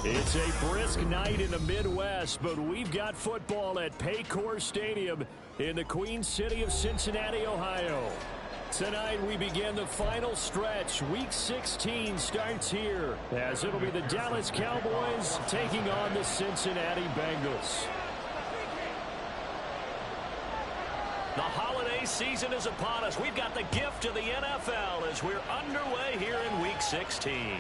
It's a brisk night in the Midwest, but we've got football at Paycor Stadium in the Queen City of Cincinnati, Ohio. Tonight we begin the final stretch. Week 16 starts here, as it'll be the Dallas Cowboys taking on the Cincinnati Bengals. The holiday season is upon us. We've got the gift of the NFL as we're underway here in Week 16.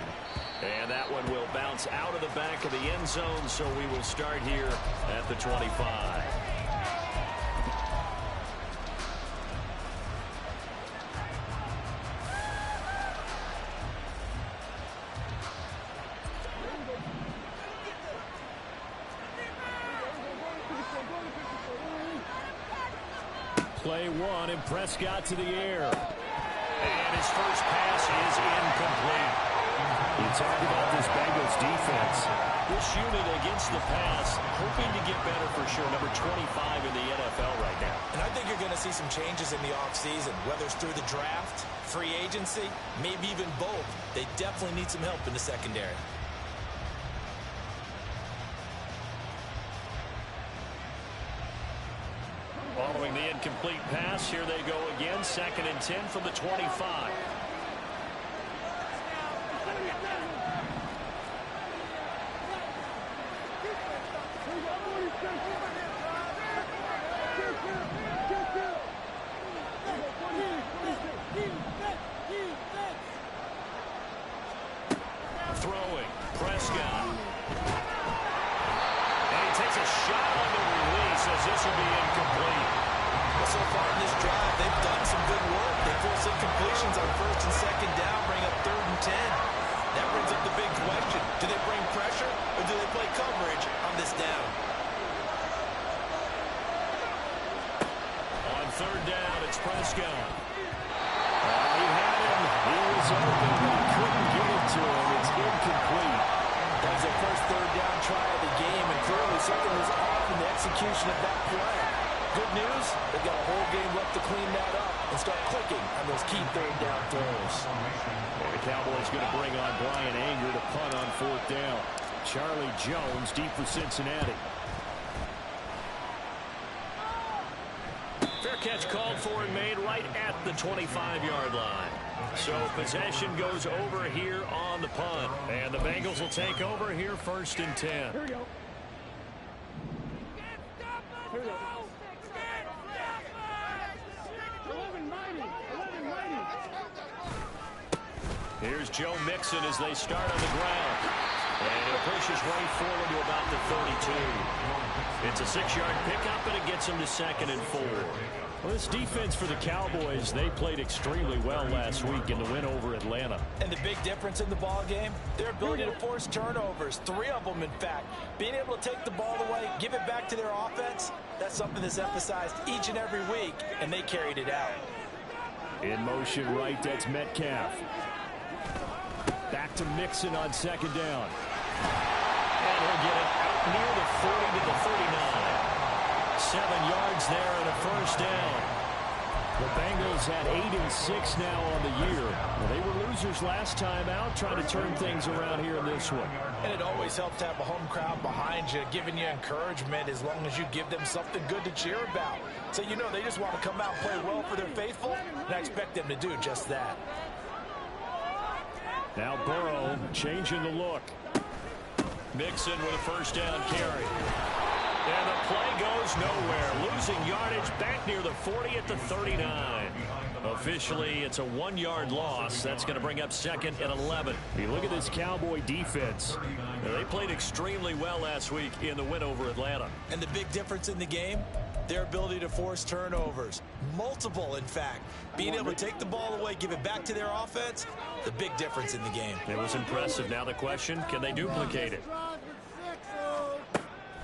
And that one will bounce out of the back of the end zone, so we will start here at the 25. Play one, and Prescott to the air. And his first pass is incomplete. You talk about this Bengals defense. This unit against the pass, hoping to get better for sure. Number 25 in the NFL right now. And I think you're going to see some changes in the offseason, whether it's through the draft, free agency, maybe even both. They definitely need some help in the secondary. Following the incomplete pass, here they go again. 2nd and 10 from the 25. Throwing, Prescott. And he takes a shot on the release as this will be incomplete. Well, so far in this drive, they've done some good work. They force incompletions on 1st and 2nd down, bring up 3rd and 10. That brings up the big question. Do they bring pressure or do they play coverage on this down? On 3rd down, it's Prescott. He had him. He was open, but he couldn't get it to him. It's incomplete. That was their first 3rd down try of the game, and clearly something was off in the execution of that play. Good news, they've got a whole game left to clean that up and start clicking on those key 3rd down throws. And the Cowboys going to bring on Brian Anger to punt on 4th down. Charlie Jones deep for Cincinnati. Fair catch called for and made right at the 25-yard line. So possession goes over here on the punt. And the Bengals will take over here 1st and 10. Here we go. Here we go. 11-90. Here's Joe Mixon as they start on the ground. And he'll push his way forward to about the 32. It's a 6-yard pickup, and it gets him to 2nd and 4. Well, this defense for the Cowboys, they played extremely well last week in the win over Atlanta. And the big difference in the ball game, their ability to force turnovers, 3 of them in fact. Being able to take the ball away, give it back to their offense, that's something that's emphasized each and every week, and they carried it out. In motion right, that's Metcalf. Back to Mixon on 2nd down. And he'll get it out near the 40 to the 39. 7 yards there and a 1st down. The Bengals at 8-6 now on the year. Well, they were losers last time out, trying to turn things around here in this one. And it always helps to have a home crowd behind you, giving you encouragement as long as you give them something good to cheer about. So you know they just want to come out and play well for their faithful, and I expect them to do just that. Now Burrow changing the look. Mixon with a first down carry. And the play goes nowhere. Losing yardage back near the 40 at the 39. Officially, it's a 1-yard loss. That's going to bring up 2nd and 11. You look at this Cowboy defense. They played extremely well last week in the win over Atlanta. And the big difference in the game, their ability to force turnovers. Multiple, in fact. Being able to take the ball away, give it back to their offense, the big difference in the game. It was impressive. Now the question, can they duplicate it?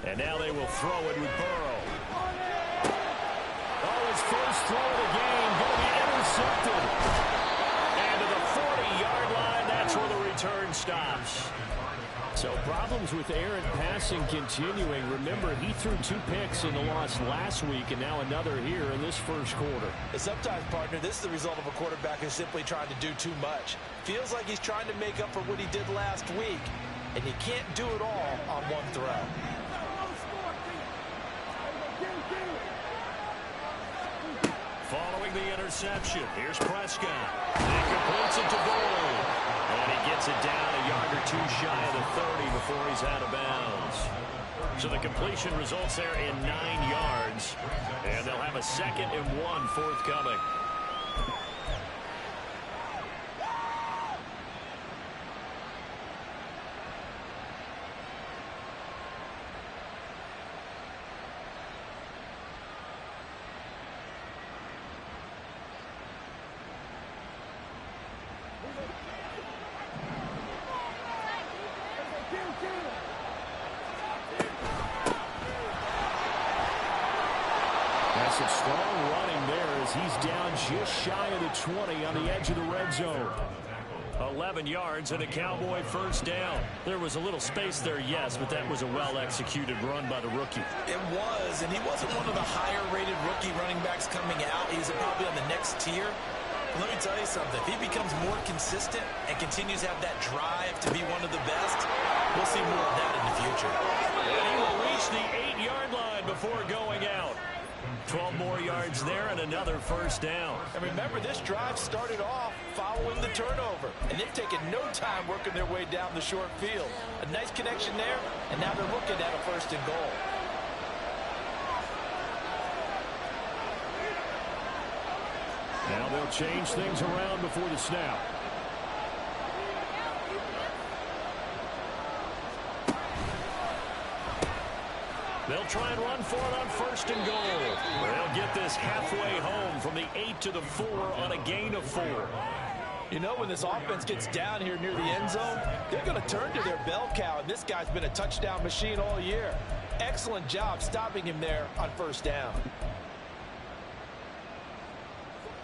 And now they will throw it with Burrow. Oh, his first throw of the game going to be intercepted. And to the 40-yard line, that's where the return stops. So problems with errant passing continuing. Remember, he threw 2 picks in the loss last week, and now another here in this first quarter. Sometimes, partner, this is the result of a quarterback who's simply trying to do too much. Feels like he's trying to make up for what he did last week, and you can't do it all on one throw. Following the interception, here's Prescott. He completes it to Gold. And he gets it down a yard or 2 shy of the 30 before he's out of bounds. So the completion results there in 9 yards. And they'll have a 2nd and 1 forthcoming. Some strong running there as he's down just shy of the 20 on the edge of the red zone. 11 yards and a Cowboy first down. There was a little space there, yes, but that was a well-executed run by the rookie. It was, and he wasn't one of the higher-rated rookie running backs coming out. He's probably on the next tier. But let me tell you something. If he becomes more consistent and continues to have that drive to be one of the best, we'll see more of that in the future. And he will reach the 8-yard line before going out. 12 more yards there and another first down. And remember, this drive started off following the turnover, and they've taken no time working their way down the short field. A nice connection there, and now they're looking at a 1st and goal. Now they'll change things around before the snap. They'll try and run for it on 1st and goal. They'll get this halfway home from the 8 to the 4 on a gain of 4. You know, when this offense gets down here near the end zone, they're going to turn to their bell cow, and this guy's been a touchdown machine all year. Excellent job stopping him there on 1st down.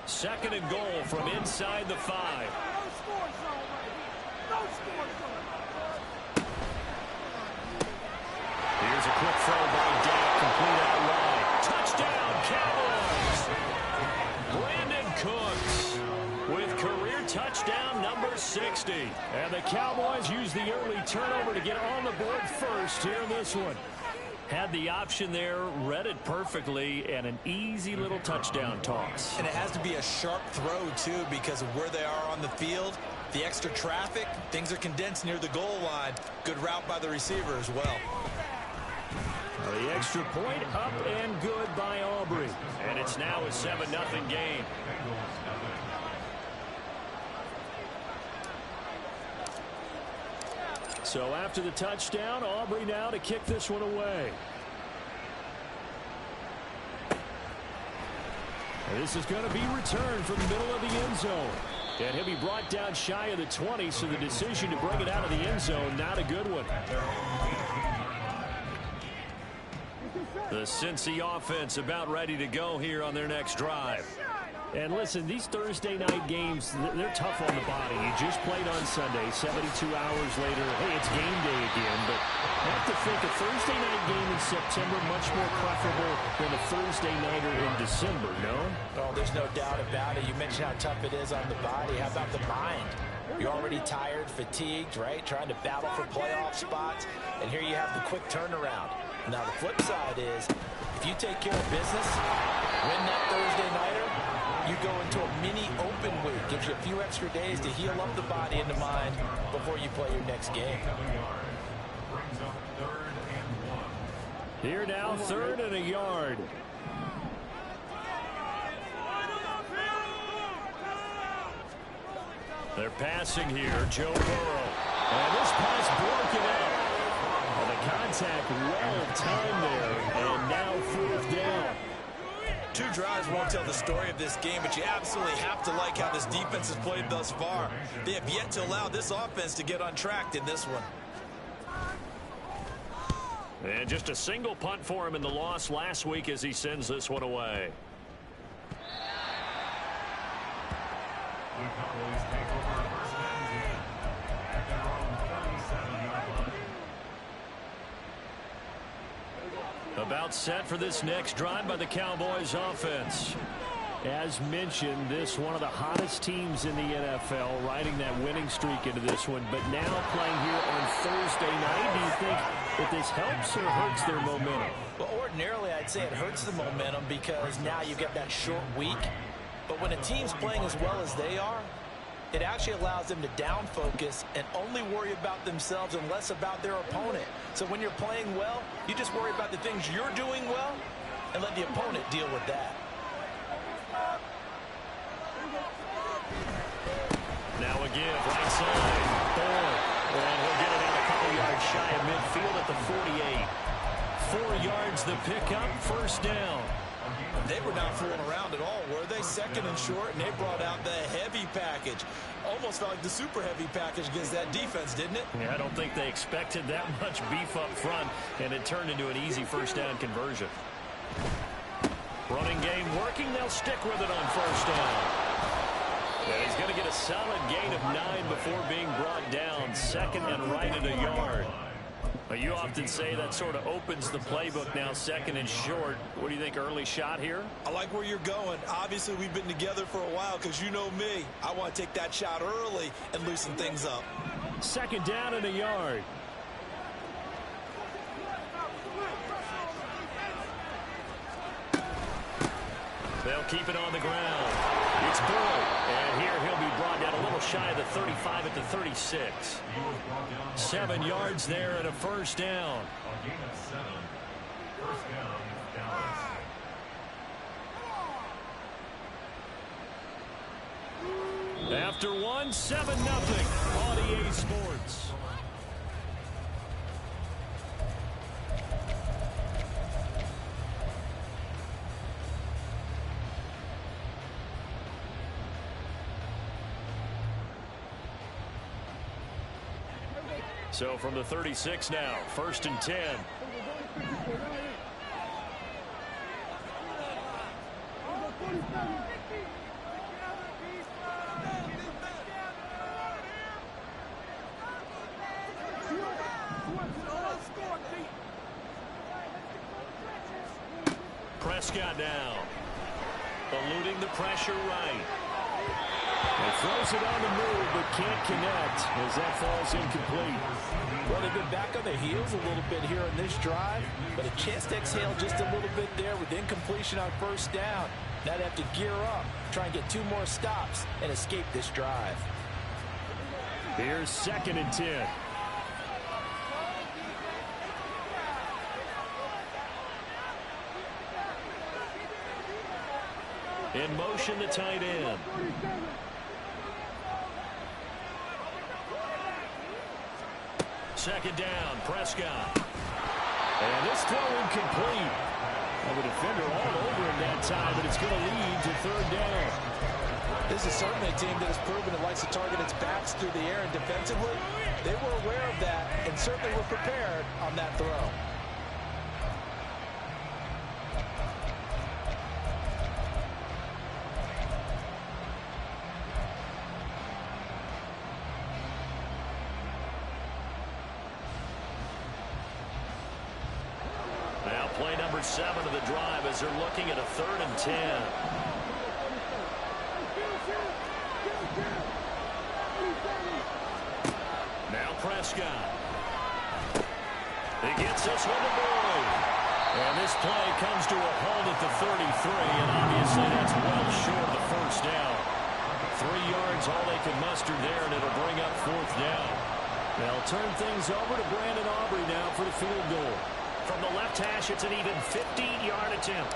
2nd and goal from inside the 5. No score zone right here. No score zone. Here's a quick throw by Dak, complete out wide. Touchdown, Cowboys! Brandon Cooks with career touchdown number 60. And the Cowboys use the early turnover to get on the board first here in this one. Had the option there, read it perfectly, and an easy little touchdown toss. And it has to be a sharp throw, too, because of where they are on the field. The extra traffic, things are condensed near the goal line. Good route by the receiver as well. The extra point up and good by Aubrey. And it's now a 7-0 game. So after the touchdown, Aubrey now to kick this one away. And this is going to be returned from the middle of the end zone. And he'll be brought down shy of the 20, so the decision to bring it out of the end zone, not a good one. The Cincy offense about ready to go here on their next drive. And listen, these Thursday night games, they're tough on the body. You just played on Sunday, 72 hours later. Hey, it's game day again. But I have to think a Thursday night game in September much more preferable than a Thursday nighter in December, no? Oh, there's no doubt about it. You mentioned how tough it is on the body. How about the mind? You're already tired, fatigued, right? Trying to battle for playoff spots. And here you have the quick turnaround. Now, the flip side is, if you take care of business, win that Thursday nighter, you you go into a mini open week. Gives you a few extra days to heal up the body and the mind before you play your next game. Here now, 3rd and a yard. They're passing here, Joe Burrow. And this pass broken up. And the contact well timed there, and now 4th down. 2 drives won't tell the story of this game, but you absolutely have to like how this defense has played thus far. They have yet to allow this offense to get untracked in this one. And just a single punt for him in the loss last week as he sends this one away. About set for this next drive by the Cowboys offense. As mentioned, this one of the hottest teams in the NFL, riding that winning streak into this one, but now playing here on Thursday night. Do you think that this helps or hurts their momentum? Well, ordinarily, I'd say it hurts the momentum because now you get that short week. But when a team's playing as well as they are, it actually allows them to down focus and only worry about themselves and less about their opponent. So when you're playing well, you just worry about the things you're doing well and let the opponent deal with that. Now again, right side, Thorne, and he'll get it out a couple yards shy of midfield at the 48. 4 yards the pickup, 1st down. They were not fooling around at all, were they? 2nd and short, and they brought out the heavy package. Almost felt like the super heavy package against that defense, didn't it? Yeah, I don't think they expected that much beef up front, and it turned into an easy 1st down conversion. Running game working, they'll stick with it on 1st down. And he's going to get a solid gain of 9 before being brought down. 2nd and right at a yard. You often say that sort of opens the playbook now, 2nd and short. What do you think, early shot here? I like where you're going. Obviously, we've been together for a while because you know me. I want to take that shot early and loosen things up. 2nd down and a yard. They'll keep it on the ground. It's Boyd, and here he'll be brought down a little shy of the 35 at the 36. 7 yards there and a 1st down. After 1, 7-0 on EA Sports. So from the 36 now, 1st and 10. Prescott now, eluding the pressure right. He throws it on the move, but can't connect as that falls incomplete. Well, they've been back on their heels a little bit here on this drive, but a chance to exhale just a little bit there with incompletion on 1st down. Now they have to gear up, try and get 2 more stops, and escape this drive. Here's 2nd and 10. In motion, the tight end. Second down, Prescott. And this throw incomplete. Well, the defender all over him that time, but it's going to lead to 3rd down. This is certainly a team that has proven it likes to target its backs through the air, and defensively, they were aware of that and certainly were prepared on that throw. Play number 7 of the drive as they're looking at a 3rd and 10. Now Prescott. He gets this one to Boyd. And this play comes to a halt at the 33, and obviously that's well short of the 1st can muster there, and it'll bring up 4th down. They'll turn things over to Brandon Aubrey now for the field goal. From the left hash, it's an even 15-yard attempt.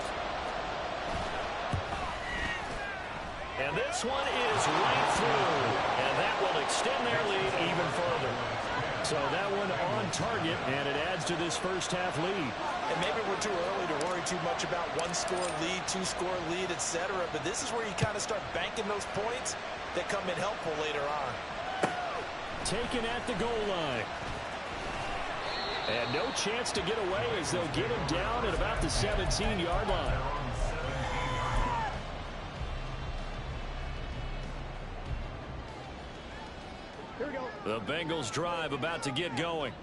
And this one is right through, and that will extend their lead even further. So that one on target, and it adds to this first half lead. And maybe we're too early to worry too much about one-score lead, two-score lead, etc. But this is where you kind of start banking those points that come in helpful later on. Taken at the goal line. And no chance to get away as they'll get him down at about the 17-yard line. The Bengals drive about to get going.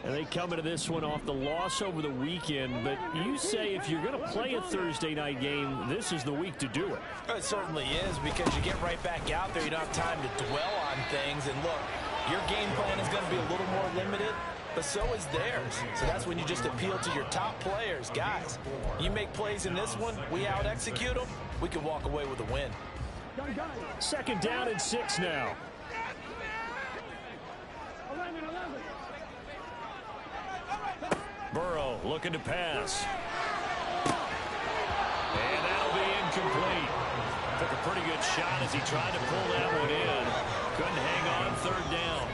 And they come into this one off the loss over the weekend. But you say if you're going to play a Thursday night game, this is the week to do it. It certainly is, because you get right back out there. You don't have time to dwell on things. And look, your game plan is going to be a little more limited, but so is theirs. So that's when you just appeal to your top players. Guys, you make plays in this one, we out-execute them, we can walk away with a win. 2nd down and 6 now. Burrow looking to pass. And that'll be incomplete. Took a pretty good shot as he tried to pull that one in. Couldn't hang on 3rd down.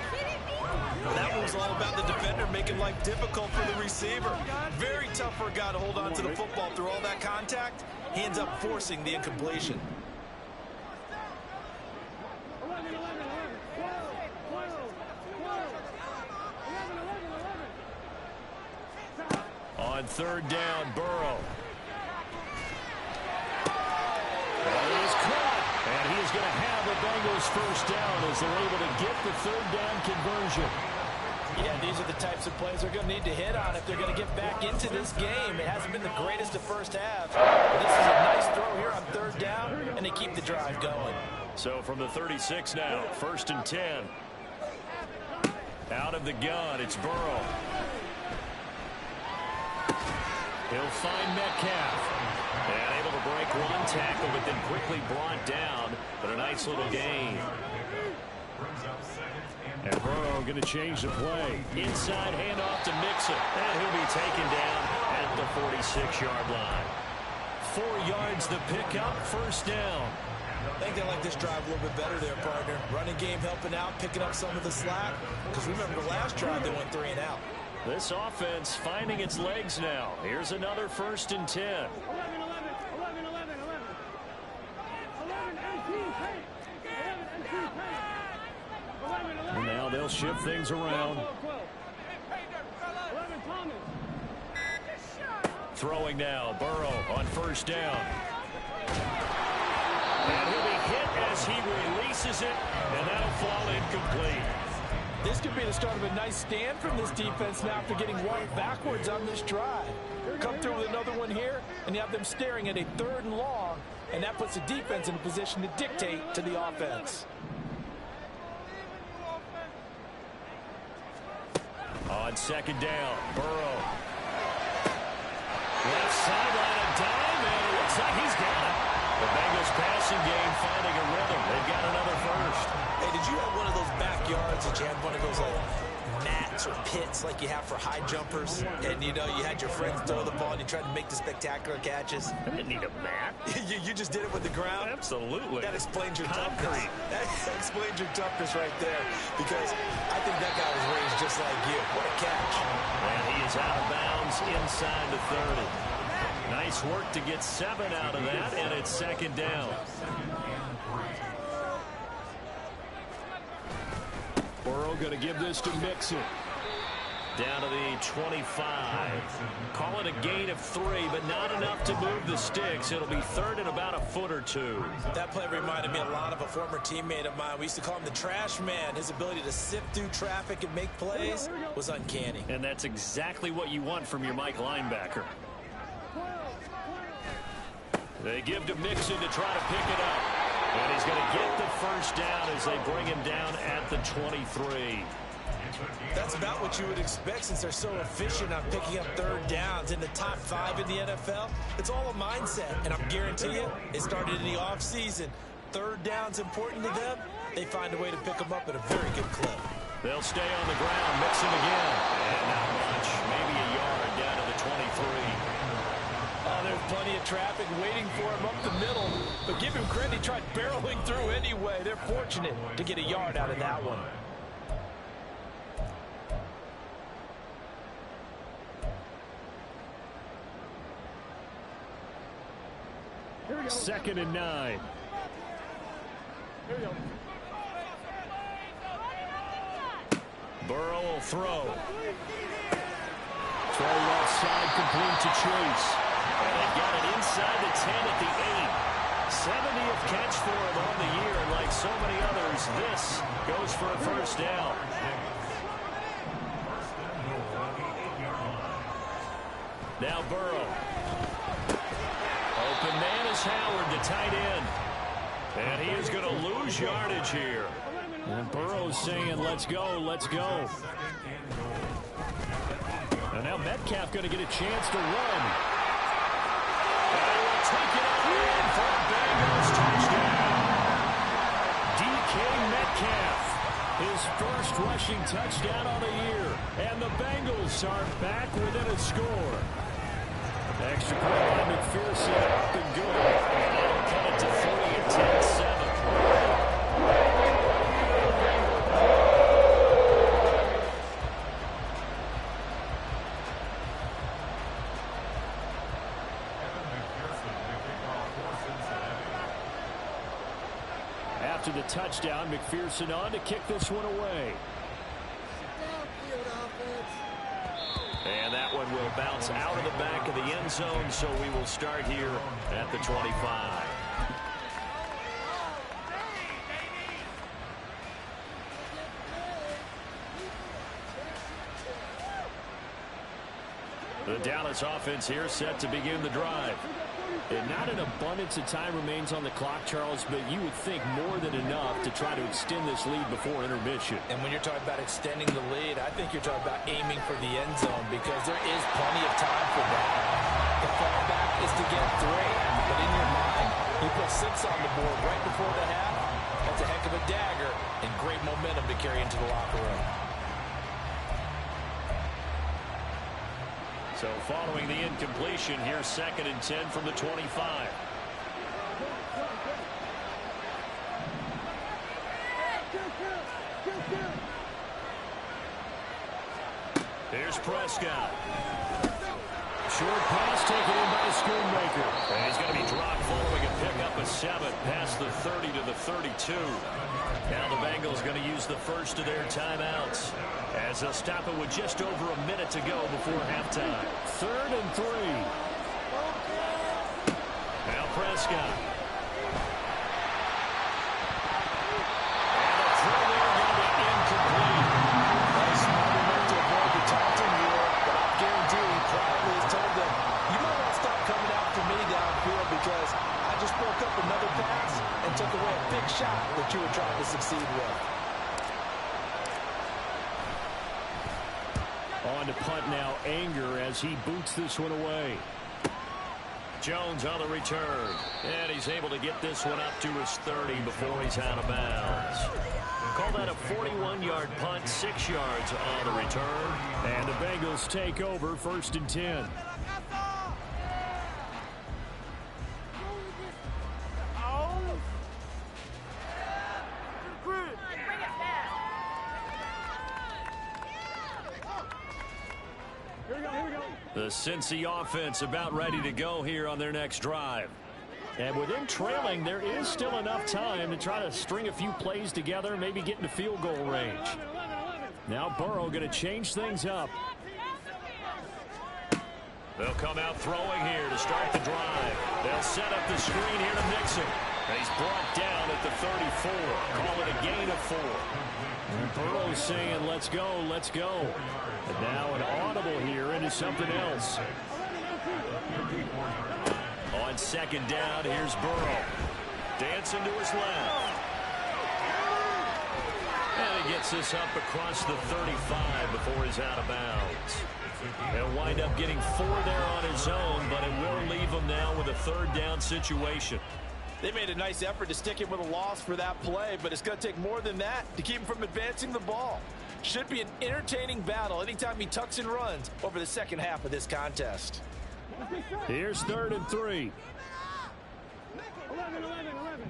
That one was all about the defender making life difficult for the receiver. Very tough for a guy to hold on to the football through all that contact. He ends up forcing the incompletion. On 3rd down, Burrow. That is caught. And he is going to have the Bengals 1st down as they're able to get the 3rd down conversion. Yeah, these are the types of plays they're going to need to hit on if they're going to get back into this game. It hasn't been the greatest of first half. But this is a nice throw here on 3rd down, and they keep the drive going. So from the 36 now, 1st and 10. Out of the gun, it's Burrow. He'll find Metcalf. And able to break one tackle, but then quickly brought down. But a nice little gain. And Burrow going to change the play. Inside handoff to Mixon. And he'll be taken down at the 46-yard line. 4 yards the pickup, 1st down. I think they like this drive a little bit better there, partner. Running game helping out, picking up some of the slack. Because remember the last drive they went 3 and out. This offense finding its legs now. Here's another 1st and 10. 11, 11, 11, 11, 11. 11, 18, 11, and now they'll shift things around. 11, Thomas. Throwing now, Burrow on 1st down. And he'll be hit as he releases it, and that'll fall incomplete. This could be the start of a nice stand from this defense now after getting one backwards on this drive. Come through with another one here, and you have them staring at a 3rd and long, and that puts the defense in a position to dictate to the offense. On 2nd down, Burrow. Left sideline, a dime, and it looks like he's got it. The Bengals passing game finding a rhythm. They've got another 1st. Hey, did you have one of those backyards that you had one of those like mats or pits like you have for high jumpers? And you know, you had your friends throw the ball and you tried to make the spectacular catches? I didn't need a mat. you just did it with the ground? Absolutely. That explains your Concrete. toughness. That explains your toughness right there. Because I think that guy was raised just like you. What a catch. And he is out of bounds inside the 30. Nice work to get 7 out of that, and it's 2nd down. Burrow going to give this to Mixon. Down to the 25. Call it a gain of 3, but not enough to move the sticks. It'll be 3rd and about a foot or 2. That play reminded me a lot of a former teammate of mine. We used to call him the trash man. His ability to sift through traffic and make plays was uncanny. And that's exactly what you want from your Mike linebacker. They give to Mixon to try to pick it up. And he's going to get the 1st down as they bring him down at the 23. That's about what you would expect since they're so efficient on picking up 3rd downs in the top 5 in the NFL. It's all a mindset, and I'm guarantee you it started in the offseason third down's important to them, they find a way to pick them up at a very good clip. They'll stay on the ground, mixing again. And not much, maybe a yard down to the 23. Oh, there's plenty of traffic waiting for him up the middle. But give him credit, he tried barreling through anyway. They're fortunate to get a yard out of that one. Second and 9. Here we go. Burrow will throw. Throw left side, complete to Chase. And they got it inside the 10 at the 8. 70th catch for him on the year, and like so many others, this goes for a first down. Now Burrow. Open man is Howard, the tight end. And he is going to lose yardage here. And Burrow's saying, let's go, let's go. And now Metcalf going to get a chance to run. And he will take it out in for a Bengals touchdown. DK Metcalf, his first rushing touchdown on the year. And the Bengals are back within a score. Extra point by McPherson, up and good. That'll cut it to 3 and 10-7. After the touchdown, McPherson on to kick this one away. And that one will bounce out of the back of the end zone, so we will start here at the 25. The Dallas offense here set to begin the drive. And not an abundance of time remains on the clock, Charles, but you would think more than enough to try to extend this lead before intermission. And when you're talking about extending the lead, I think you're talking about aiming for the end zone because there is plenty of time for that. The fallback is to get 3, but in your mind, you put 6 on the board right before the half. That's a heck of a dagger and great momentum to carry into the locker room. So following the incompletion, here's 2nd and 10 from the 25. Here's Prescott. Short pass taken in by Schoonmaker. And he's going to be dropped following a pickup of 7 past the 30 to the 32. Now the Bengals going to use the first of their timeouts as they'll stop it with just over a minute to go before halftime. 3rd and 3. Now Prescott. And the throw there going to be incomplete. That's smart enough to avoid the taunting rule, but I guarantee he probably has told them, you might want to stop coming out for me downfield because I just broke up another pass and took away a big shot that you were trying to succeed with. On to punt now, Anger as he boots this one away. Jones on the return. And he's able to get this one up to his 30 before he's out of bounds. Call that a 41-yard punt, 6 yards on the return. And the Bengals take over 1st and 10. The Cincy offense about ready to go here on their next drive. And with them trailing, there is still enough time to try to string a few plays together, maybe get into field goal range. Now Burrow going to change things up. They'll come out throwing here to start the drive. They'll set up the screen here to Mixon. He's brought down at the 34. Call it a gain of 4. And Burrow's saying, let's go, let's go. And now an audible here into something else. On 2nd down, here's Burrow. Dancing to his left. And he gets this up across the 35 before he's out of bounds. He'll wind up getting 4 there on his own, but it will leave him now with a 3rd down situation. They made a nice effort to stick him with a loss for that play, but it's going to take more than that to keep him from advancing the ball. Should be an entertaining battle anytime he tucks and runs over the second half of this contest. Here's 3rd and 3. 11, 11, 11.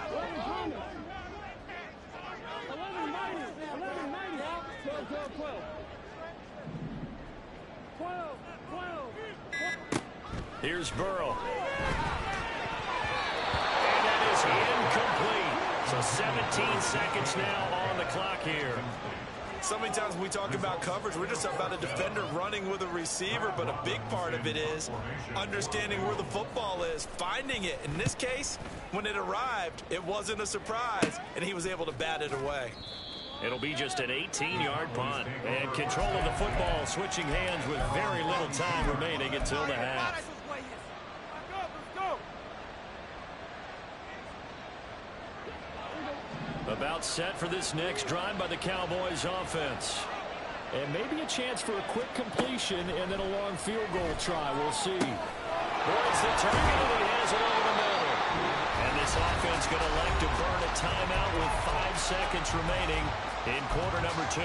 11 Thomas. 11 Mighty. 11 Mighty. 12, 12, 12. 12, 12. Here's Burrow. And that is incomplete. So 17 seconds now on the clock here. So many times when we talk about coverage, we're just about a defender running with a receiver, but a big part of it is understanding where the football is, finding it. In this case, when it arrived, it wasn't a surprise, and he was able to bat it away. It'll be just an 18-yard punt. And control of the football switching hands with very little time remaining until the half. About set for this next drive by the Cowboys offense. And maybe a chance for a quick completion and then a long field goal try. We'll see. Boys the target, and he has it over the middle. And this offense going to like to burn a timeout with 5 seconds remaining in quarter number 2.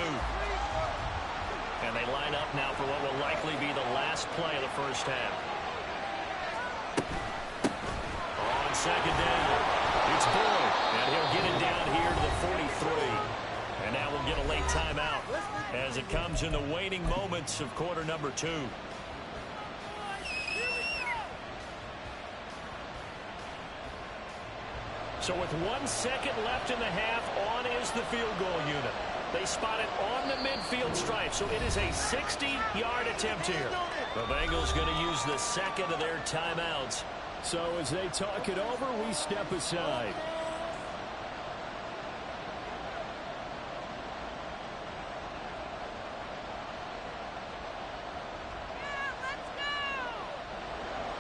And they line up now for what will likely be the last play of the first half. On second down, it's Boyd, and he'll get it down here to the 43. And now we'll get a late timeout as it comes in the waning moments of quarter number 2. So with 1 second left in the half, on is the field goal unit. They spot it on the midfield stripe, so it is a 60-yard attempt here. The Bengals going to use the second of their timeouts. So as they talk it over, we step aside.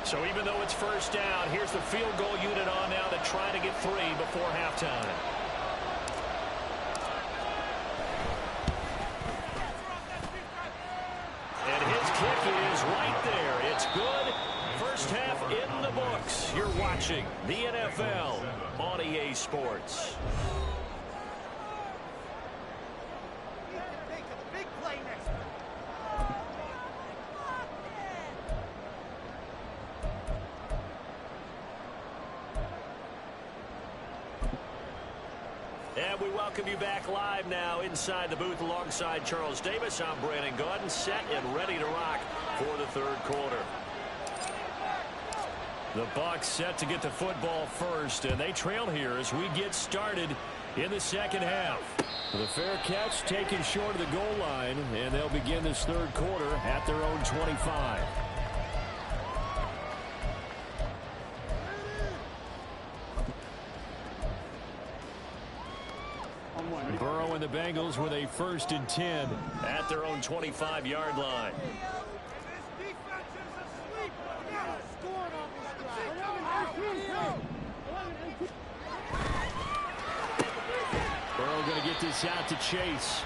So even though it's first down, here's the field goal unit on now to try to get 3 before halftime. And his kick is right there. It's good. First half in the books. You're watching the NFL on EA Sports. And we welcome you back live now inside the booth alongside Charles Davis. I'm Brandon Gaudin, set and ready to rock for the third quarter. The Bucs set to get the football first, and they trail here as we get started in the second half. The fair catch taken short of the goal line, and they'll begin this third quarter at their own 25. Burrow and the Bengals with a 1st and 10 at their own 25-yard line. Burrow going to get this out to Chase.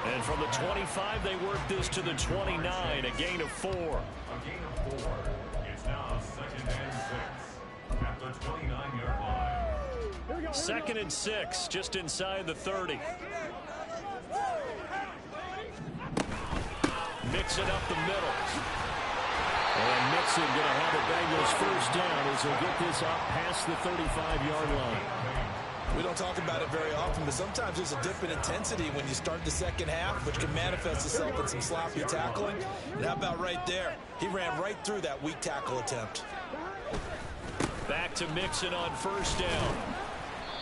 And from the 25, they work this to the 29, a gain of 4. A gain of 4. It's now 2nd and 6 at the 29-yard line. 2nd and 6, just inside the 30. Mixon up the middle. And Mixon going to have the Bengals first down as he'll get this up past the 35-yard line. We don't talk about it very often, but sometimes there's a dip in intensity when you start the second half, which can manifest itself in some sloppy tackling. And how about right there? He ran right through that weak tackle attempt. Back to Mixon on first down.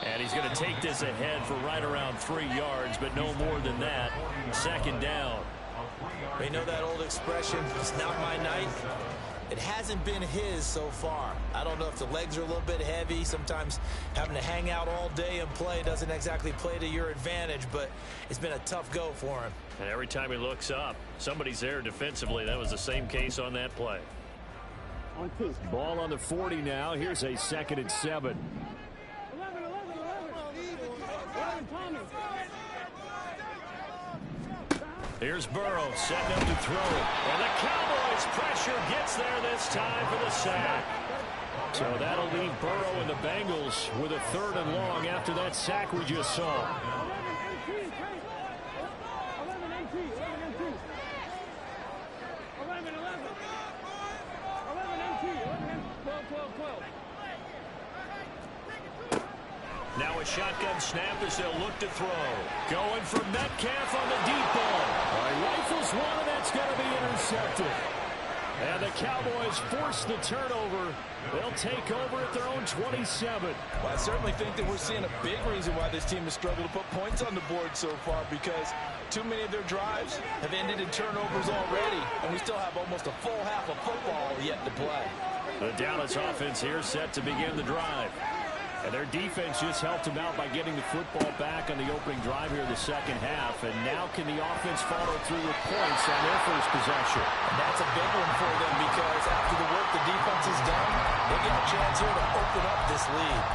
And he's going to take this ahead for right around 3 yards, but no more than that. 2nd down. You know that old expression, it's not my night? It hasn't been his so far. I don't know if the legs are a little bit heavy. Sometimes having to hang out all day and play doesn't exactly play to your advantage, but it's been a tough go for him. And every time he looks up, somebody's there defensively. That was the same case on that play. Ball on the 40 now. Here's a 2nd and 7. 11, 11, 11 Thomas. Here's Burrow setting up to throw. And the Cowboys As pressure gets there this time for the sack. So that'll leave Burrow and the Bengals with a 3rd and long after that sack we just saw. 12. Now a shotgun snap as they'll look to throw. Going for Metcalf on the deep ball. Rifles one, and that's going to be intercepted. And the Cowboys force the turnover. They'll take over at their own 27. Well, I certainly think that we're seeing a big reason why this team has struggled to put points on the board so far, because too many of their drives have ended in turnovers already, and we still have almost a full half of football yet to play. The Dallas offense here set to begin the drive. And their defense just helped them out by getting the football back on the opening drive here in the second half. And now can the offense follow through with points on their first possession? And that's a big one for them, because after the work the defense has done, they get a chance here to open up this lead.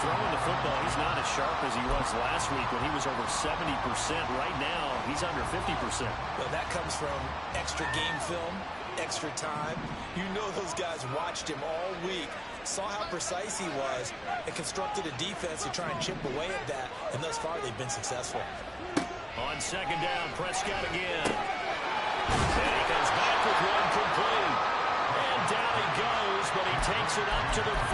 Throwing the football, he's not as sharp as he was last week when he was over 70%. Right now, he's under 50%. Well, that comes from extra game film, extra time. You know those guys watched him all week, saw how precise he was, and constructed a defense to try and chip away at that, and thus far they've been successful. On second down, Prescott again. And he comes back with one complete. And down he goes, but he takes it up to the 40.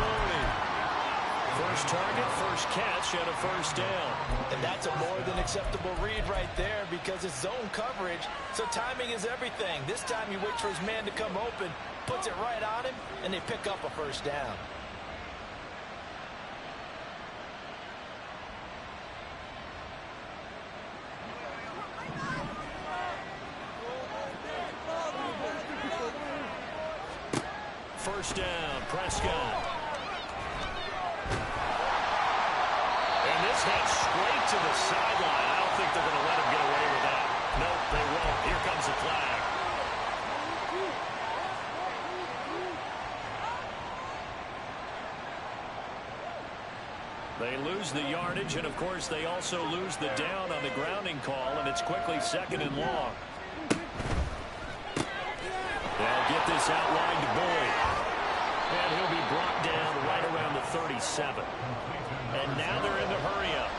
First target, first catch, and a first down. And that's a more than acceptable read right there, because it's zone coverage, so timing is everything. This time he waits for his man to come open, puts it right on him, and they pick up a first down. First down, Prescott. And this head straight to the sideline. I don't think they're going to let him get away with that. Nope, they won't. Here comes the flag. They lose the yardage, and of course they also lose the down on the grounding call, and it's quickly 2nd and long. They'll get this outline to Boyd. And he'll be brought down right around the 37. And now they're in the hurry-up.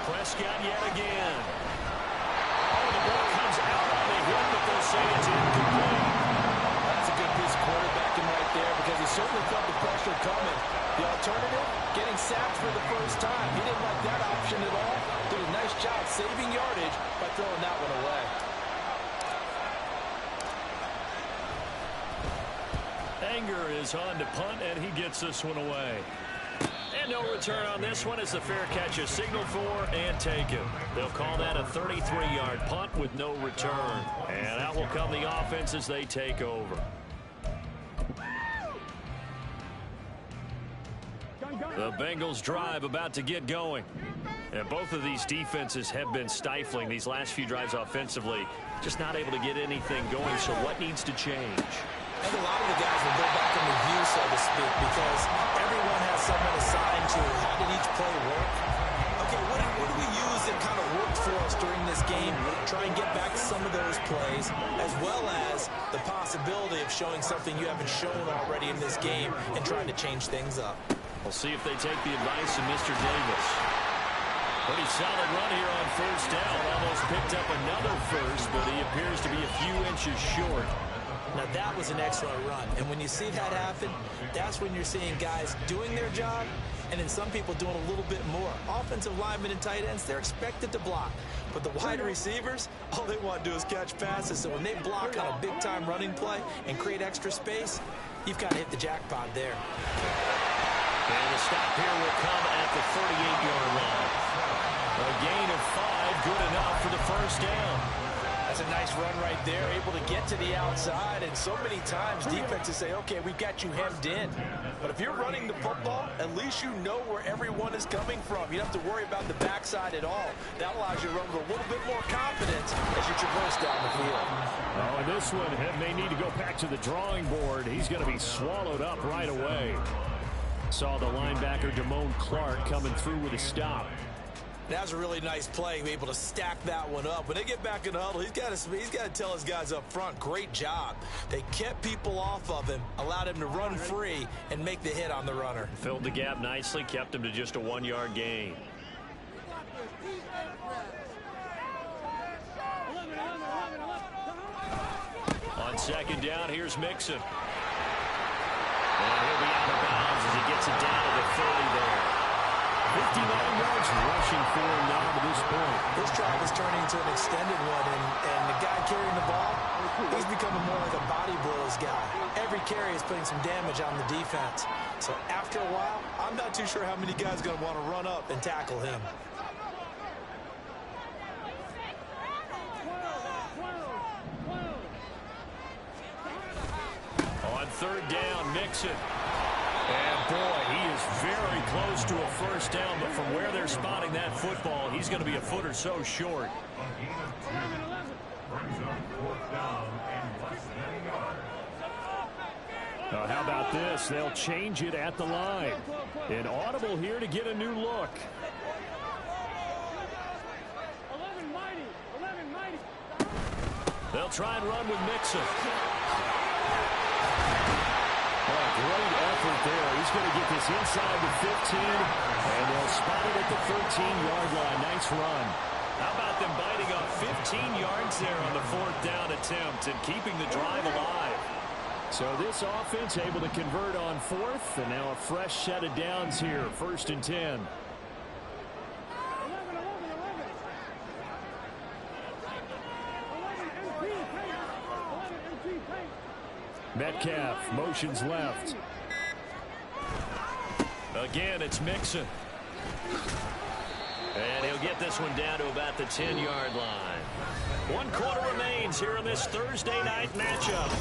Prescott yet again. Oh, the ball comes out on the hit, but they'll say it's incomplete. That's a good piece of quarterbacking right there, because he certainly felt the pressure coming. The alternative, getting sacked for the first time. He didn't like that option at all. Did a nice job saving yardage by throwing that one away. Anger is on to punt, and he gets this one away. And no return on this one as the fair catch is signaled for and taken. They'll call that a 33-yard punt with no return. And out will come the offense as they take over. The Bengals drive about to get going. And both of these defenses have been stifling these last few drives offensively. Just not able to get anything going, so what needs to change? I think a lot of the guys will go back and review, so to speak, because everyone has someone assigned to how did each play work. Okay, what do we use that kind of worked for us during this game? Try and get back to some of those plays, as well as the possibility of showing something you haven't shown already in this game and trying to change things up. We'll see if they take the advice of Mr. Davis. Pretty solid run here on first down. Almost picked up another first, but he appears to be a few inches short. Now, that was an excellent run. And when you see that happen, that's when you're seeing guys doing their job and then some people doing a little bit more. Offensive linemen and tight ends, they're expected to block. But the wide receivers, all they want to do is catch passes. So when they block on a big-time running play and create extra space, you've kind of hit the jackpot there. And the stop here will come at the 38-yard line. A gain of 5, good enough for the first down. That's a nice run right there, able to get to the outside, and so many times defenses say, okay, we've got you hemmed in. But if you're running the football, at least you know where everyone is coming from. You don't have to worry about the backside at all. That allows you to run with a little bit more confidence as you traverse down the field. Oh, and this one may need to go back to the drawing board. He's going to be swallowed up right away. Saw the linebacker, Damone Clark, coming through with a stop. That was a really nice play, able to stack that one up. When they get back in the huddle, he's got to tell his guys up front, great job. They kept people off of him, allowed him to run free and make the hit on the runner. Filled the gap nicely, kept him to just a 1-yard gain. On second down, here's Mixon. And he'll be out of bounds as he gets it down to the 30 there. 59 yards rushing for him now to this point. This drive is turning into an extended one, and the guy carrying the ball, he's becoming more like a body blows guy. Every carry is putting some damage on the defense. So after a while, I'm not too sure how many guys are going to want to run up and tackle him. On third down, Mixon. And boy, he is very close to a first down, but from where they're spotting that football, he's going to be a foot or so short. A gain of 2 brings up 4th down and less than a yard. How about this? They'll change it at the line. An audible here to get a new look. 11 mighty. They'll try and run with Mixon. Great effort there. He's going to get this inside the 15, and they'll spot it at the 13-yard line. Nice run. How about them biting off 15 yards there on the 4th down attempt and keeping the drive alive? So this offense able to convert on 4th, and now a fresh set of downs here. 1st and 10. Metcalf motions left. Again, it's Mixon. And he'll get this one down to about the 10-yard line. 1 quarter remains here in this Thursday night matchup.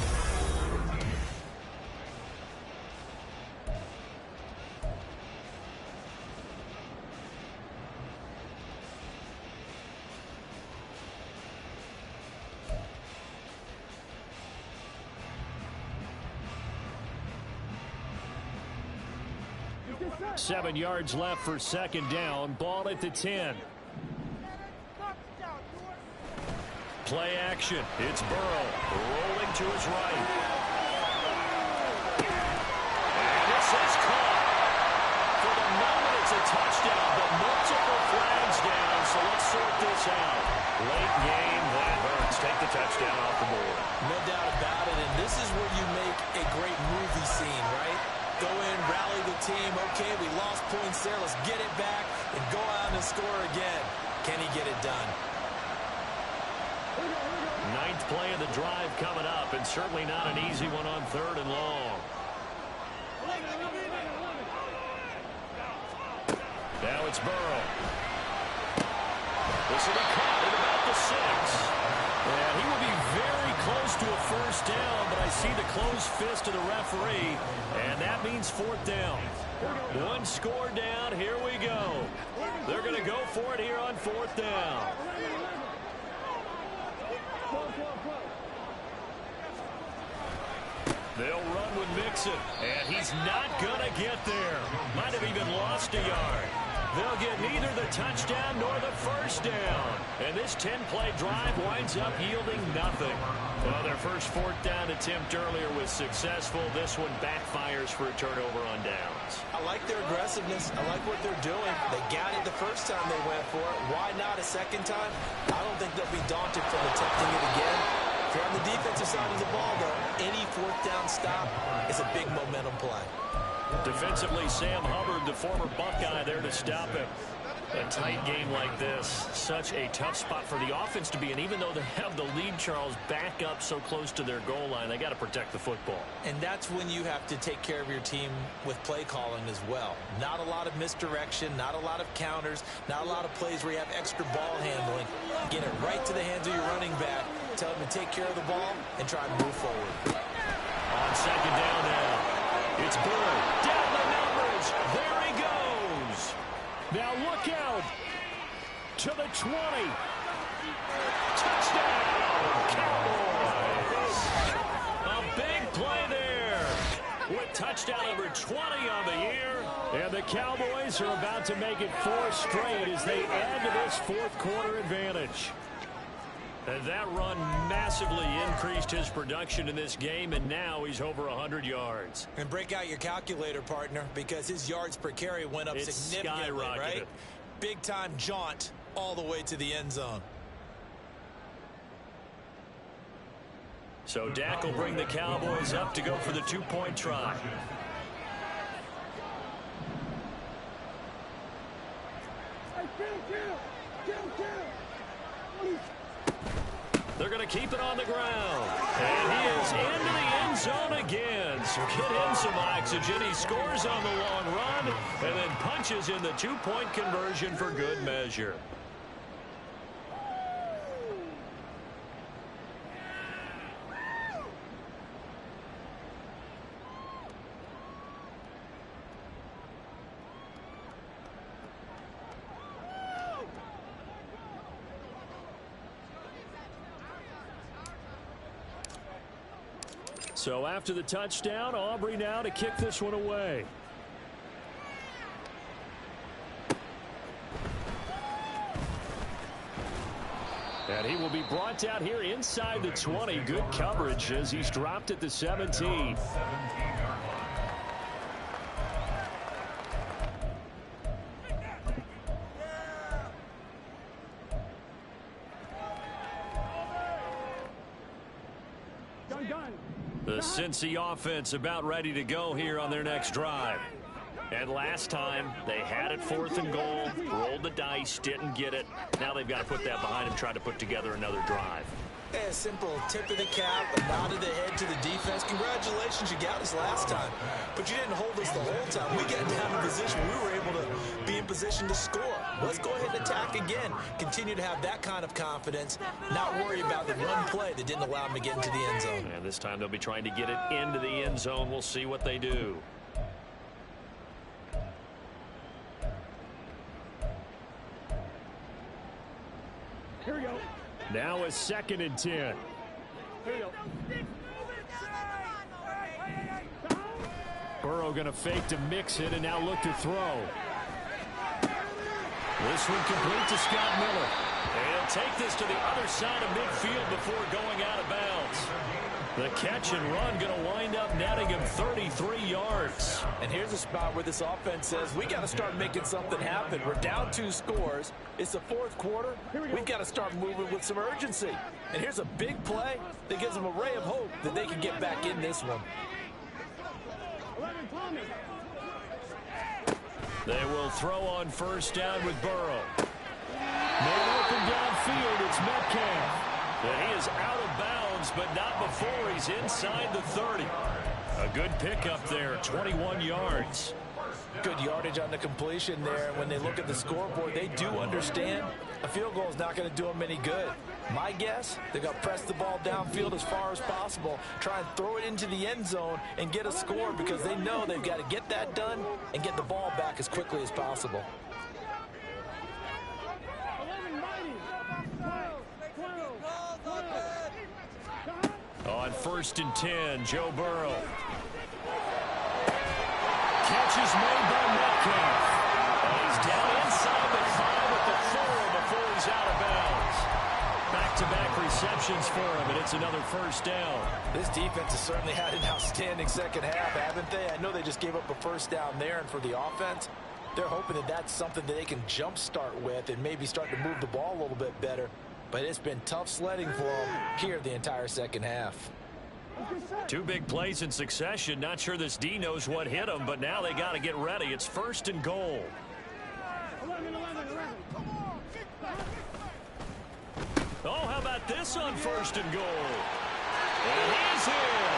Yes, 7 yards left for second down. Ball at the 10. Play action. It's Burrow rolling to his right. And this is caught. For the moment, it's a touchdown, but multiple flags down, so let's sort this out. Late game, that hurts. Take the touchdown off the board. No doubt about it, and this is where you make a great movie scene, right? Go in, rally the team. Okay, we lost points there. Let's get it back and go out and score again. Can he get it done? 9th play of the drive coming up, and certainly not an easy one on 3rd and long. Now it's Burrow. This will be caught at about the 6. And he will be very close to a first down, but I see the closed fist of the referee, and that means 4th down. 1 score down. Here we go. They're going to go for it here on 4th down. They'll run with Mixon, and he's not going to get there. Might have even lost a yard. They'll get neither the touchdown nor the first down. And this 10-play drive winds up yielding nothing. Well, their first 4th down attempt earlier was successful. This one backfires for a turnover on downs. I like their aggressiveness. I like what they're doing. They got it the first time they went for it. Why not a second time? I don't think they'll be daunted from attempting it again. If you're on the defensive side of the ball, though, any 4th down stop is a big momentum play. Defensively, Sam Hubbard, the former Buckeye, there to stop him. A tight game like this, such a tough spot for the offense to be in. Even though they have the lead, Charles, back up so close to their goal line, they got to protect the football. And that's when you have to take care of your team with play calling as well. Not a lot of misdirection, not a lot of counters, not a lot of plays where you have extra ball handling. Get it right to the hands of your running back, tell him to take care of the ball, and try to move forward. On second down now, it's Burrow. Down the numbers. There he goes. Now look out to the 20. Touchdown, Cowboys. A big play there with touchdown number 20 on the year. And the Cowboys are about to make it 4 straight as they add to this fourth quarter advantage. And that run massively increased his production in this game, and now he's over 100 yards. And break out your calculator, partner, because his yards per carry went up significantly, right? Big-time jaunt all the way to the end zone. So Dak will bring the Cowboys up to go for the 2-point try. They're going to keep it on the ground. And he is into the end zone again. So get him some oxygen. He scores on the long run and then punches in the 2-point conversion for good measure. So after the touchdown, Aubrey now to kick this one away. And he will be brought down here inside the 20. Good coverage as he's dropped at the 17. The Cincy offense about ready to go here on their next drive. And last time, they had it 4th and goal, rolled the dice, didn't get it. Now they've got to put that behind them, try to put together another drive. Hey, a simple tip of the cap, a nod of the head to the defense. Congratulations, you got us last time. But you didn't hold us the whole time. We got down in position. We were able to be in position to score. Let's go ahead and attack again. Continue to have that kind of confidence. Not worry about the run play that didn't allow them to get into the end zone. And this time they'll be trying to get it into the end zone. We'll see what they do. Here we go. Now a 2nd and 10. Here we go. Burrow going to fake to mix it and now look to throw. This one complete to Scott Miller. And he'll take this to the other side of midfield before going out of bounds. The catch and run going to wind up netting him 33 yards. And here's a spot where this offense says, we got to start making something happen. We're down 2 scores. It's the 4th quarter. We've got to start moving with some urgency. And here's a big play that gives them a ray of hope that they can get back in this one. They will throw on 1st down with Burrow. Made open downfield, it's Metcalf. And he is out of bounds, but not before he's inside the 30. A good pickup there, 21 yards. Good yardage on the completion there. When they look at the scoreboard, they do understand a field goal is not going to do them any good. My guess, they're going to press the ball downfield as far as possible, try and throw it into the end zone and get a score because they know they've got to get that done and get the ball back as quickly as possible. On 1st and 10, Joe Burrow. Catch is made by Metcalf. And he's down inside the 5 at the 4 before he's out of bounds. Back-to-back receptions for him, and it's another 1st down. This defense has certainly had an outstanding second half, haven't they? I know they just gave up a 1st down there, and for the offense, they're hoping that that's something that they can jumpstart with and maybe start to move the ball a little bit better. But it's been tough sledding for them here the entire second half. 2 big plays in succession. Not sure this D knows what hit him, but now they got to get ready. It's 1st and goal. 11. Oh, how about this on 1st and goal? And he's in.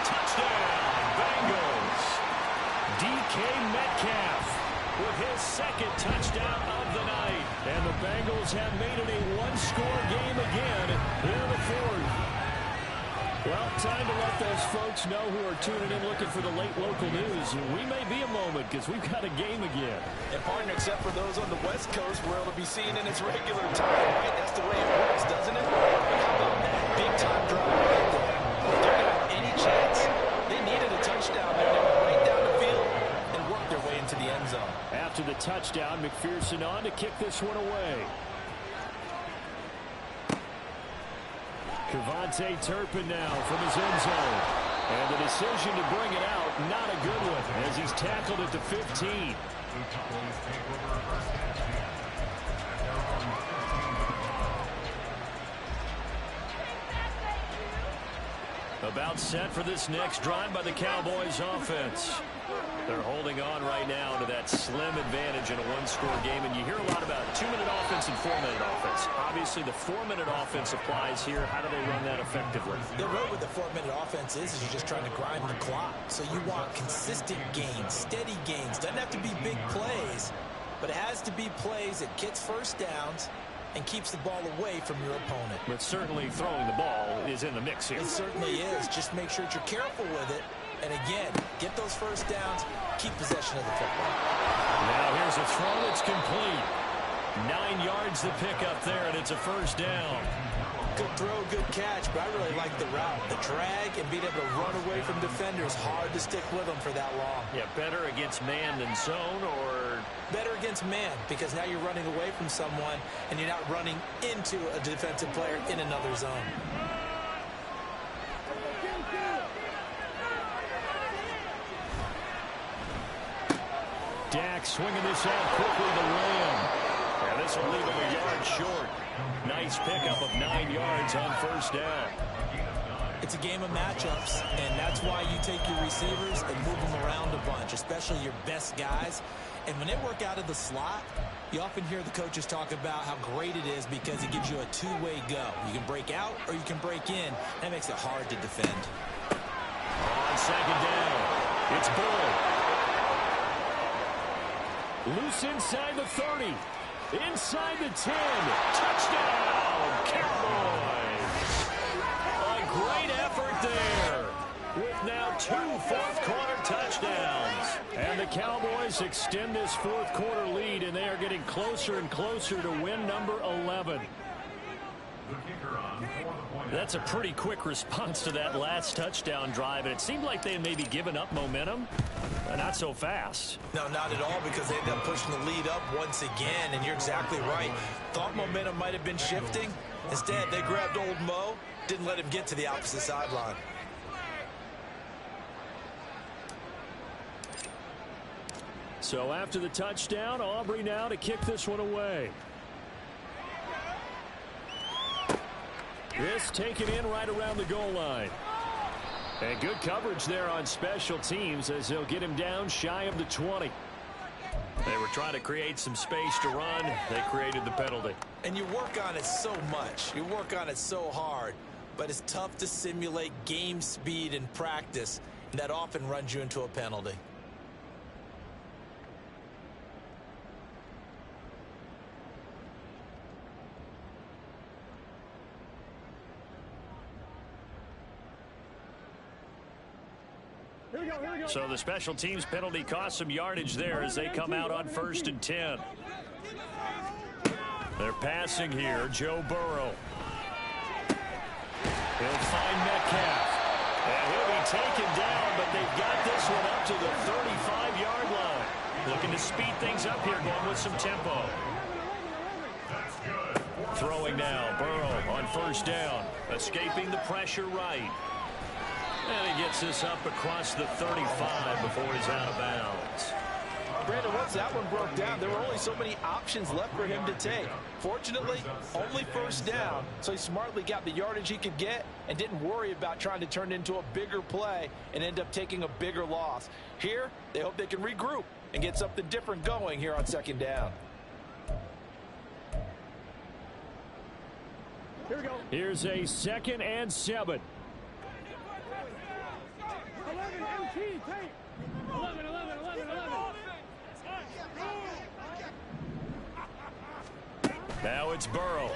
Touchdown, Bengals. DK Metcalf with his 2nd touchdown of the night. And the Bengals have made it a 1-score game again in the 4th. Well, time to let those folks know who are tuning in looking for the late local news. We may be a moment because we've got a game again. And partner, except for those on the West Coast, where it'll be seen in its regular time, right? That's the way it works, doesn't it? How about that big-time drive right there? If they're going to have any chance, they needed a touchdown there. They went right down the field and worked their way into the end zone. touchdown. McPherson on to kick this one away. Cavante Turpin now from his end zone. And the decision to bring it out, not a good one, as he's tackled at the 15. About set for this next drive by the Cowboys offense. They're holding on right now to that slim advantage in a one-score game, and you hear a lot about 2-minute offense and 4-minute offense. Obviously, the 4-minute offense applies here. How do they run that effectively? The road with the 4-minute offense is you're just trying to grind the clock. So you want consistent gains, steady gains. Doesn't have to be big plays, but it has to be plays that gets first downs and keeps the ball away from your opponent. But certainly throwing the ball is in the mix here. It certainly is. Just make sure that you're careful with it. And again, get those first downs, keep possession of the football. Now here's a throw. It's complete. 9 yards to pick up there, and it's a first down. Good throw, good catch, but I really like the route. The drag and being able to run away from defenders, hard to stick with them for that long. Yeah, better against man than zone, or? Better against man, because now you're running away from someone, and you're not running into a defensive player in another zone. Dak swinging this out quickly to Lamb. And this will leave him a yard short. Nice pickup of 9 yards on first down. It's a game of matchups, and that's why you take your receivers and move them around a bunch, especially your best guys. And when they work out of the slot, you often hear the coaches talk about how great it is because it gives you a two-way go. You can break out or you can break in. That makes it hard to defend. On second down, it's Bull. Loose inside the 30. Inside the 10. Touchdown, Cowboys. A great effort there. With now 2 fourth-quarter touchdowns. And the Cowboys extend this fourth-quarter lead, and they are getting closer and closer to win number 11. That's a pretty quick response to that last touchdown drive, and it seemed like they had maybe given up momentum. Not so fast. No, not at all, because they ended up pushing the lead up once again, and you're exactly right. Thought momentum might have been shifting. Instead, they grabbed old Mo, didn't let him get to the opposite sideline. So after the touchdown, Aubrey now to kick this one away. This taken in right around the goal line. And good coverage there on special teams as they'll get him down shy of the 20. They were trying to create some space to run. They created the penalty. And you work on it so much. You work on it so hard. But it's tough to simulate game speed in practice. And that often runs you into a penalty. So the special teams penalty cost some yardage there as they come out on 1st and 10. They're passing here. Joe Burrow. He'll find Metcalf. And he'll be taken down, but they've got this one up to the 35-yard line. Looking to speed things up here, going with some tempo. Throwing now. Burrow on 1st down. Escaping the pressure right. And he gets this up across the 35 before he's out of bounds. Brandon, once that one broke down, there were only so many options left for him to take. Fortunately, only 1st down, so he smartly got the yardage he could get and didn't worry about trying to turn it into a bigger play and end up taking a bigger loss. Here, they hope they can regroup and get something different going here on 2nd down. Here we go. Here's a 2nd and 7. 11 MT, take. 11. Now it's Burrow.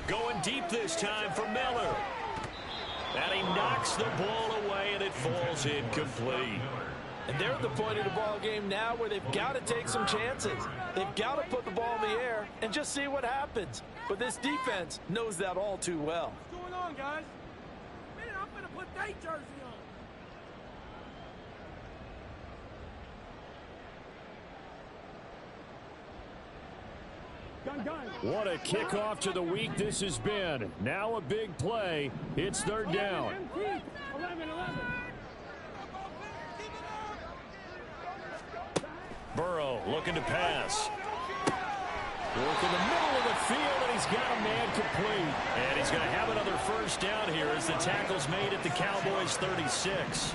Going deep this time for Miller. And he knocks the ball away, and it falls incomplete. And they're at the point of the ball game now where they've got to take some chances. They've got to put the ball in the air and just see what happens. But this defense knows that all too well. What's going on, guys? Man, I'm going to put that jersey on. What a kickoff to the week this has been. Now a big play. It's third down. 11. Burrow looking to pass. Work in the middle of the field, and he's got a man complete. And he's going to have another first down here as the tackle's made at the Cowboys' 36.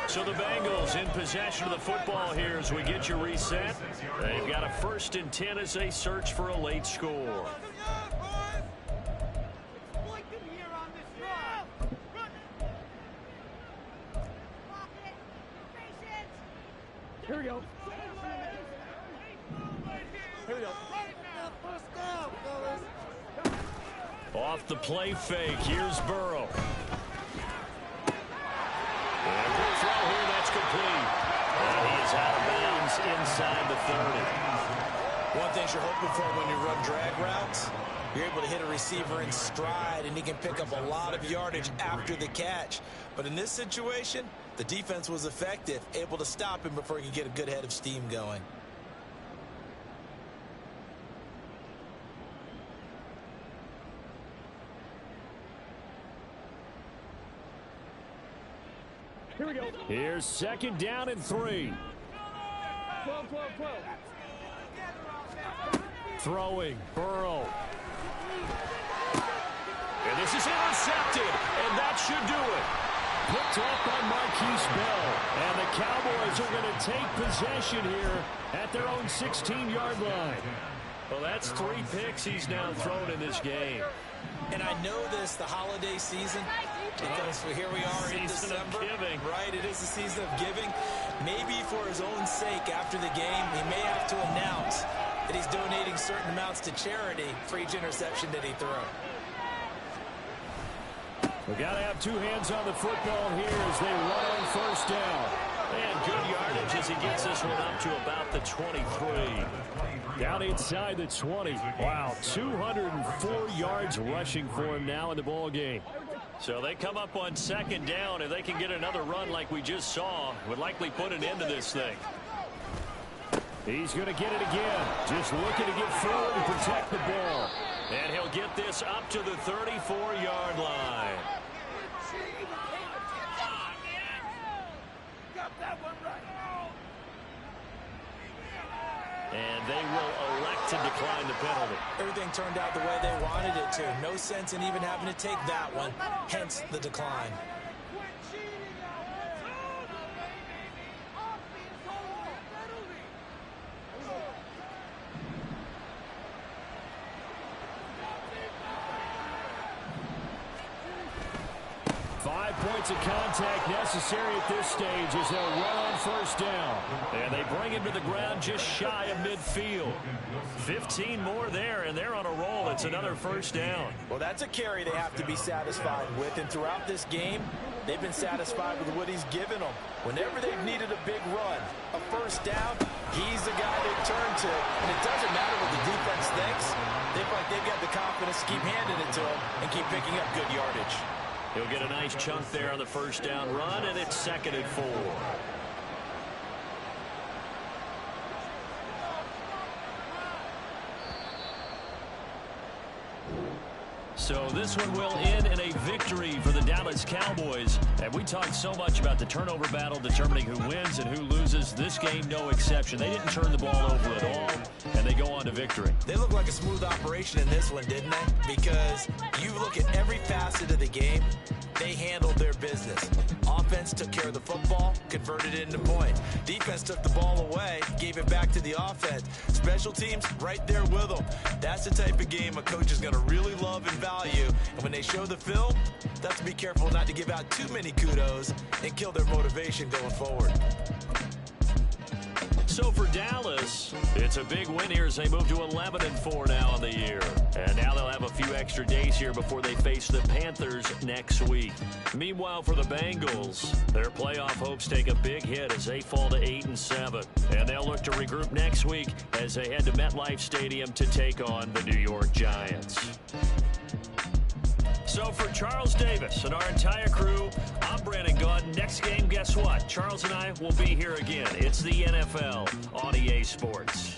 So the Bengals in possession of the football here as we get you reset. They've got a 1st and 10 as they search for a late score. Here we go. Off the play fake, here's Burrow. And good throw here, that's complete. And he is out of bounds inside the 30. One thing you're hoping for when you run drag routes, you're able to hit a receiver in stride, and he can pick up a lot of yardage after the catch. But in this situation, the defense was effective, able to stop him before he could get a good head of steam going. Here we go. Here's 2nd down and 3. 12. Throwing, Burrow. And this is intercepted, and that should do it. Picked off by Marquise Bell. And the Cowboys are going to take possession here at their own 16-yard line. Well, that's 3 picks he's now thrown in this game. And I know this, the holiday season, because here we are in December. Right, it is the season of giving. Maybe for his own sake after the game, he may have to announce that he's donating certain amounts to charity for each interception that he threw. We've got to have 2 hands on the football here as they run on 1st down. And good yardage as he gets this one up to about the 23. Down inside the 20. Wow, 204 yards rushing for him now in the ball game. So they come up on 2nd down. If they can get another run like we just saw, would likely put an end to this thing. He's going to get it again. Just looking to get forward and protect the ball. And he'll get this up to the 34-yard line. And they will elect to decline the penalty. Everything turned out the way they wanted it to. No sense in even having to take that one, hence the decline. 5 points of contact necessary at this stage as they'll run on 1st down. And they bring him to the ground just shy of midfield. 15 more there, and they're on a roll. It's another 1st down. Well, that's a carry they have to be satisfied with. And throughout this game, they've been satisfied with what he's given them. Whenever they've needed a big run, a 1st down, he's the guy they turn to. And it doesn't matter what the defense thinks. They feel like they've got the confidence to keep handing it to him and keep picking up good yardage. He'll get a nice chunk there on the 1st down run, and it's 2nd and 4. So this one will end in a victory for the Dallas Cowboys. And we talked so much about the turnover battle determining who wins and who loses. This game, no exception. They didn't turn the ball over at all, and they go on to victory. They look like a smooth operation in this one, didn't they? Because you look at every facet of the game, they handled their business. Offense took care of the football, converted it into point. Defense took the ball away, gave it back to the offense. Special teams right there with them. That's the type of game a coach is going to really love and value. And when they show the film, they have to be careful not to give out too many kudos and kill their motivation going forward. So for Dallas, it's a big win here as they move to 11-4 now on the year. And now they'll have a few extra days here before they face the Panthers next week. Meanwhile, for the Bengals, their playoff hopes take a big hit as they fall to 8-7. And they'll look to regroup next week as they head to MetLife Stadium to take on the New York Giants. So for Charles Davis and our entire crew, I'm Brandon Gunn. Next game, guess what? Charles and I will be here again. It's the NFL on EA Sports.